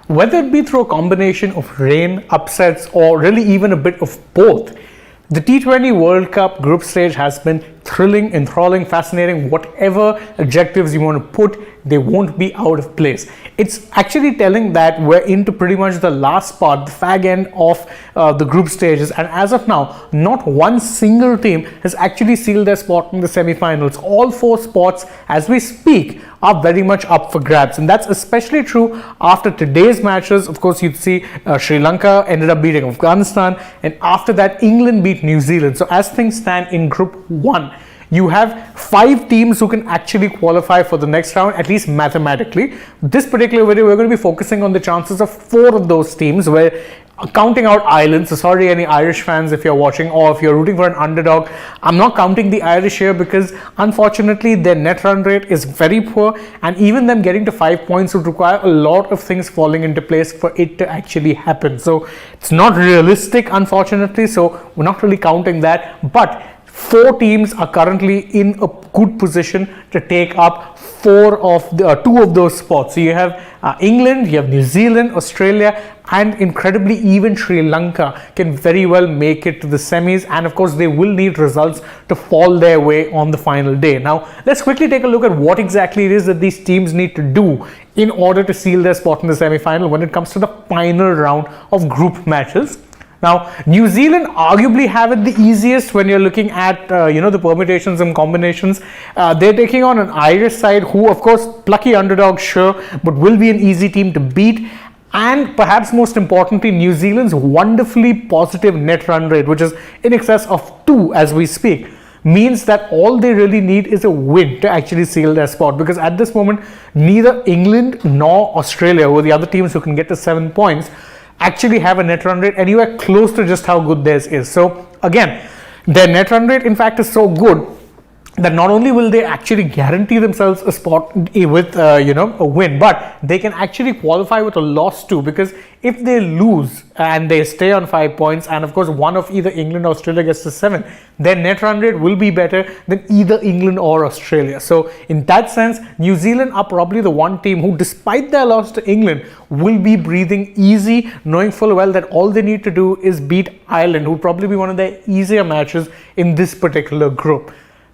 Whether it be through a combination of rain, upsets, or really even a bit of both, the T20 World Cup group stage has been thrilling, enthralling, fascinating, whatever adjectives you want to put, they won't be out of place. It's actually telling that we're into pretty much the last part, the fag end of the group stages, and as of now, not one single team has actually sealed their spot in the semi-finals. All four spots, as we speak, are very much up for grabs, and that's especially true after today's matches. Of course, you'd see Sri Lanka ended up beating Afghanistan, and after that, England beat New Zealand. So as things stand in Group 1, you have 5 teams who can actually qualify for the next round, at least mathematically. This particular video, we're going to be focusing on the chances of 4 of those teams, where counting out Ireland, so sorry any Irish fans if you're watching, or if you're rooting for an underdog, I'm not counting the Irish here because unfortunately their net run rate is very poor, and even them getting to 5 points would require a lot of things falling into place for it to actually happen. So it's not realistic, unfortunately, so we're not really counting that. But 4 teams are currently in a good position to take up 2 of those spots. So you have England, you have New Zealand, Australia, and incredibly even Sri Lanka can very well make it to the semis, and of course they will need results to fall their way on the final day. Now let's quickly take a look at what exactly it is that these teams need to do in order to seal their spot in the semi-final when it comes to the final round of group matches. Now, New Zealand arguably have it the easiest when you're looking at, the permutations and combinations. They're taking on an Irish side who, of course, plucky underdog, sure, but will be an easy team to beat. And perhaps most importantly, New Zealand's wonderfully positive net run rate, which is in excess of 2 as we speak, means that all they really need is a win to actually seal their spot, because at this moment, neither England nor Australia, who are the other teams who can get to 7 points, actually have a net run rate anywhere close to just how good theirs is. So again, their net run rate in fact is so good that not only will they actually guarantee themselves a spot with a win, but they can actually qualify with a loss too, because if they lose and they stay on 5 points, and of course one of either England or Australia gets to 7, their net run rate will be better than either England or Australia. So in that sense, New Zealand are probably the one team who, despite their loss to England, will be breathing easy, knowing full well that all they need to do is beat Ireland, who will probably be one of their easier matches in this particular group.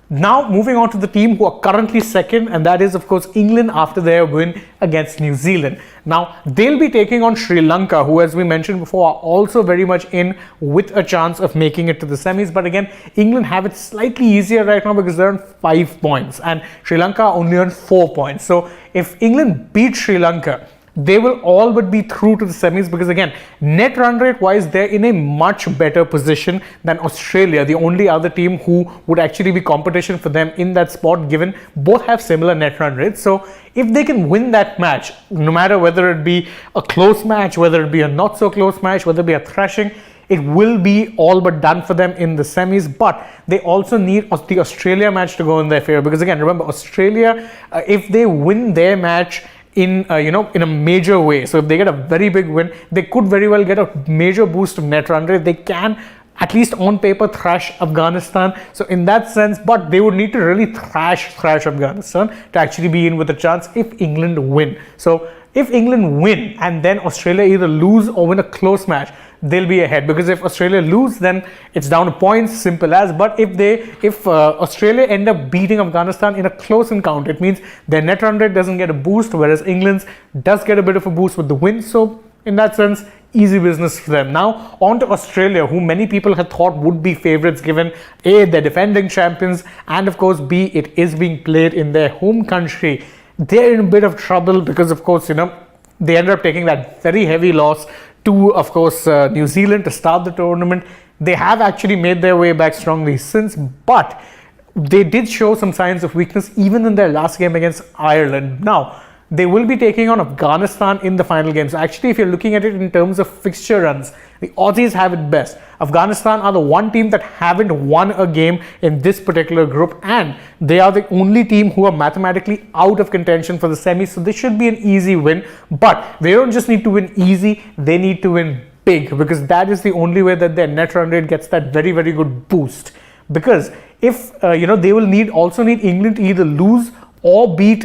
Now moving on to the team who are currently second, and that is of course England after their win against New Zealand. Now they'll be taking on Sri Lanka, who, as we mentioned before, are also very much in with a chance of making it to the semis. But again, England have it slightly easier right now because they're on 5 points and Sri Lanka only on 4 points. So if England beat Sri Lanka, they will all but be through to the semis, because again, net run rate wise, they're in a much better position than Australia, the only other team who would actually be competition for them in that spot, given both have similar net run rates. So if they can win that match, no matter whether it be a close match, whether it be a not so close match, whether it be a thrashing, it will be all but done for them in the semis. But they also need the Australia match to go in their favor, because again, remember, Australia, if they win their match in a major way, so if they get a very big win, they could very well get a major boost of net run rate. They can, at least on paper, thrash Afghanistan. So in that sense, but they would need to really thrash Afghanistan to actually be in with a chance if England win. So if England win and then Australia either lose or win a close match, they'll be ahead, because if Australia lose, then it's down to points, simple as. But if Australia end up beating Afghanistan in a close encounter, it means their net run rate doesn't get a boost, whereas England's does get a bit of a boost with the win. So in that sense, easy business for them. Now on to Australia, who many people had thought would be favorites, given A, they're defending champions, and of course B, it is being played in their home country. They're in a bit of trouble because of course, they ended up taking that very heavy loss to, of course, New Zealand to start the tournament. They have actually made their way back strongly since, but they did show some signs of weakness even in their last game against Ireland. Now, they will be taking on Afghanistan in the final game. So actually, if you're looking at it in terms of fixture runs, the Aussies have it best. Afghanistan are the one team that haven't won a game in this particular group, and they are the only team who are mathematically out of contention for the semis. So this should be an easy win, but they don't just need to win easy, they need to win big, because that is the only way that their net run rate gets that very, very good boost. Because if, they will also need England to either lose or beat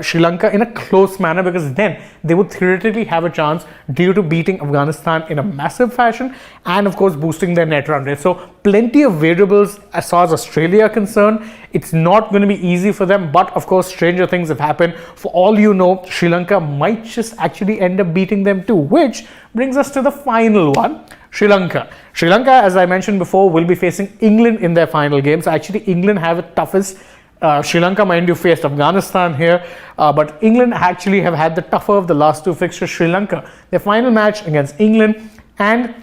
Sri Lanka in a close manner, because then they would theoretically have a chance due to beating Afghanistan in a massive fashion and of course boosting their net run rate. So plenty of variables as far as Australia are concerned. It's not going to be easy for them, but of course stranger things have happened. For all you know, Sri Lanka might just actually end up beating them too, which brings us to the final one. Sri Lanka. Sri Lanka, as I mentioned before, will be facing England in their final game. So actually England have it toughest. Sri Lanka, mind you, faced Afghanistan here, but England actually have had the tougher of the last two fixtures. Sri Lanka, their final match against England, and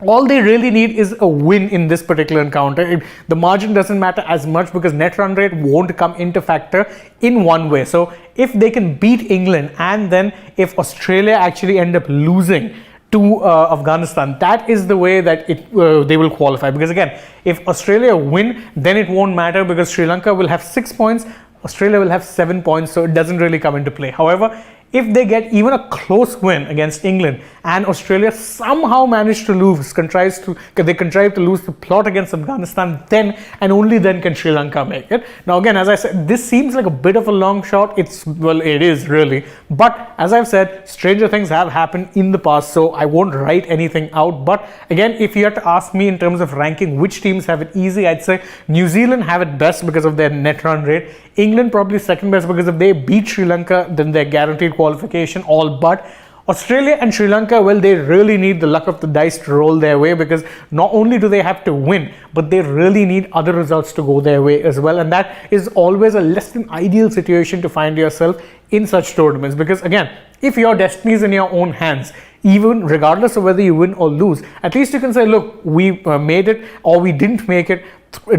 all they really need is a win in this particular encounter. The margin doesn't matter as much because net run rate won't come into factor in one way. So if they can beat England, and then if Australia actually end up losing to Afghanistan, that is the way that they will qualify. Because again, if Australia win, then it won't matter because Sri Lanka will have 6 points, Australia will have 7 points, so it doesn't really come into play. However, if they get even a close win against England and Australia somehow manage to lose, they contrive to lose the plot against Afghanistan, then and only then can Sri Lanka make it. Now again, as I said, this seems like a bit of a long shot. Well, it is really. But as I've said, stranger things have happened in the past, so I won't write anything out. But again, if you had to ask me in terms of ranking which teams have it easy, I'd say New Zealand have it best because of their net run rate. England probably second best because if they beat Sri Lanka, then they're guaranteed qualification, all but. Australia and Sri Lanka, well, they really need the luck of the dice to roll their way, because not only do they have to win, but they really need other results to go their way as well. And that is always a less than ideal situation to find yourself in such tournaments, because again, if your destiny is in your own hands, even regardless of whether you win or lose, at least you can say, look, we made it or we didn't make it,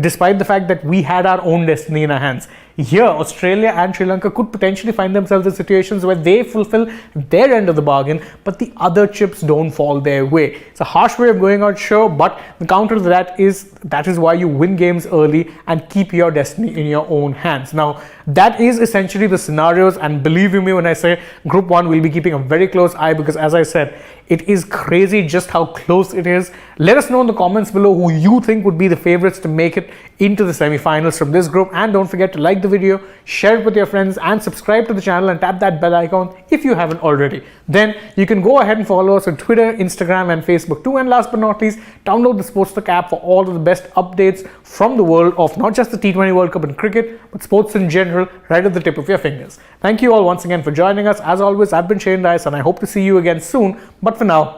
despite the fact that we had our own destiny in our hands. Here, Australia and Sri Lanka could potentially find themselves in situations where they fulfill their end of the bargain, but the other chips don't fall their way. It's a harsh way of going out, sure, but the counter to that is why you win games early and keep your destiny in your own hands. Now, that is essentially the scenarios, and believe you me when I say Group 1 will be keeping a very close eye, because as I said, it is crazy just how close it is. Let us know in the comments below who you think would be the favorites to make it into the semi-finals from this group, and don't forget to like the video, share it with your friends, and subscribe to the channel and tap that bell icon if you haven't already. Then you can go ahead and follow us on Twitter, Instagram and Facebook too. And last but not least, download the SportsTAK app for all of the best updates from the world of not just the T20 World Cup and cricket, but sports in general, right at the tip of your fingers. Thank you all once again for joining us. As always, I've been Shane Dice, and I hope to see you again soon. But for now,